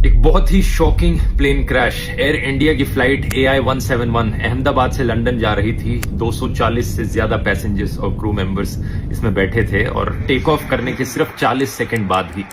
एक बहुत ही shocking plane crash. Air India की फ्लाइट AI 171 अहमदाबाद से लंदन जा रही थी। 240 से ज्यादा पैसेंजर्स और क्रू मेंबर्स इसमें बैठे थे और टेक ऑफ करने के सिर्फ 40 सेकंड बाद ही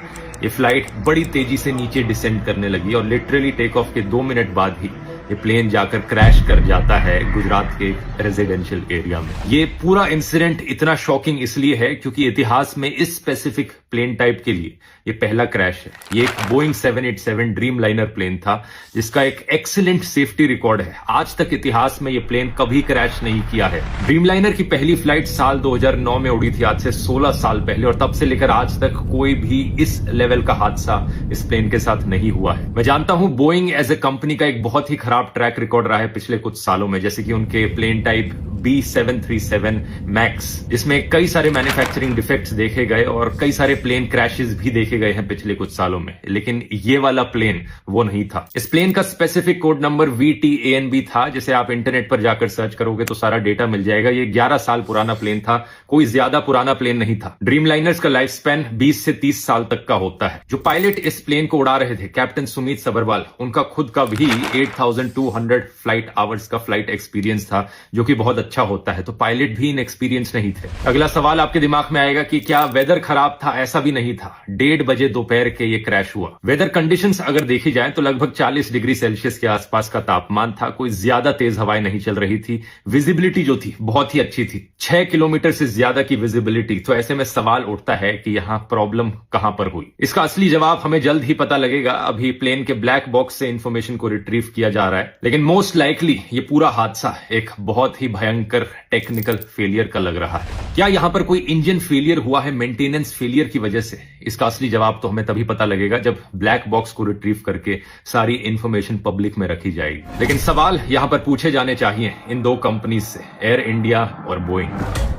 ये फ्लाइट बड़ी तेजी से नीचे डिसेंड करने लगी और लिटरली टेक ऑफ के 2 मिनट बाद ही ये प्लेन जाकर क्रैश कर जाता है गुजरात के रेजिडेंशियल एरिया में। ये पूरा इंसिडेंट इतना शॉकिंग इसलिए है क्योंकि इतिहास में इस स्पेसिफिक प्लेन टाइप के लिए ये पहला क्रैश है। ये एक बोइंग 787 ड्रीम लाइनर प्लेन था जिसका एक एक्सीलेंट सेफ्टी रिकॉर्ड है। आज तक इतिहास में ये प्लेन कभी क्रैश नहीं किया है। ड्रीम लाइनर की पहली फ्लाइट साल 2009 में उड़ी थी, आज से 16 साल पहले, और तब से लेकर आज तक कोई भी इस लेवल का हादसा इस प्लेन के साथ नहीं हुआ है। मैं जानता हूं बोइंग एज ए कंपनी का एक बहुत ही खराब ट्रैक रिकॉर्ड रहा है पिछले कुछ सालों में, जैसे कि उनके प्लेन टाइप B737 मैक्स जिसमें कई सारे मैन्युफैक्चरिंग डिफेक्ट्स देखे गए और कई सारे प्लेन क्रैशेस भी देखे गए हैं पिछले कुछ सालों में, लेकिन ये वाला प्लेन वो नहीं था। इस प्लेन का स्पेसिफिक कोड नंबर VTANB था, जिसे आप इंटरनेट पर जाकर सर्च करोगे तो सारा डेटा मिल जाएगा। ये 11 साल पुराना प्लेन था, कोई ज्यादा पुराना प्लेन नहीं था। ड्रीम लाइनर्स का लाइफ स्पैन 20 से 30 साल तक का होता है। जो पायलट इस प्लेन को उड़ा रहे थे, कैप्टन सुमित सबरवाल, उनका खुद का भी 8200 फ्लाइट आवर्स का फ्लाइट एक्सपीरियंस था, जो कि बहुत अच्छा होता है। तो पायलट भी इनएक्सपीरियंस नहीं थे। अगला सवाल आपके दिमाग में आएगा कि क्या वेदर खराब था? ऐसा भी नहीं था। 1:30 बजे दोपहर के ये क्रैश हुआ। वेदर कंडीशंस अगर देखी जाए तो लगभग 40 डिग्री सेल्सियस के आसपास का तापमान था। कोई ज्यादा तेज हवाएं नहीं चल रही थी। विजिबिलिटी जो थी बहुत ही अच्छी थी, 6 किलोमीटर से ज्यादा की विजिबिलिटी। तो ऐसे में सवाल उठता है कि यहां प्रॉब्लम कहां पर हुई। इसका असली जवाब हमें जल्द ही पता लगेगा। अभी प्लेन के ब्लैक बॉक्स से इंफॉर्मेशन को रिट्रीव किया जा रहा है, लेकिन मोस्ट लाइकली ये पूरा हादसा एक बहुत ही भयंकर टेक्निकल फेलियर का लग रहा है। क्या यहां पर कोई इंजन फेलियर हुआ है मेंटेनेंस फेलियर की वजह से? इसका असली जवाब तो हमें तभी पता लगेगा जब ब्लैक बॉक्स को रिट्रीव करके सारी इंफॉर्मेशन पब्लिक में रखी जाएगी। लेकिन सवाल यहां पर पूछे जाने चाहिए इन दो कंपनीज से, एयर इंडिया और बोइंग।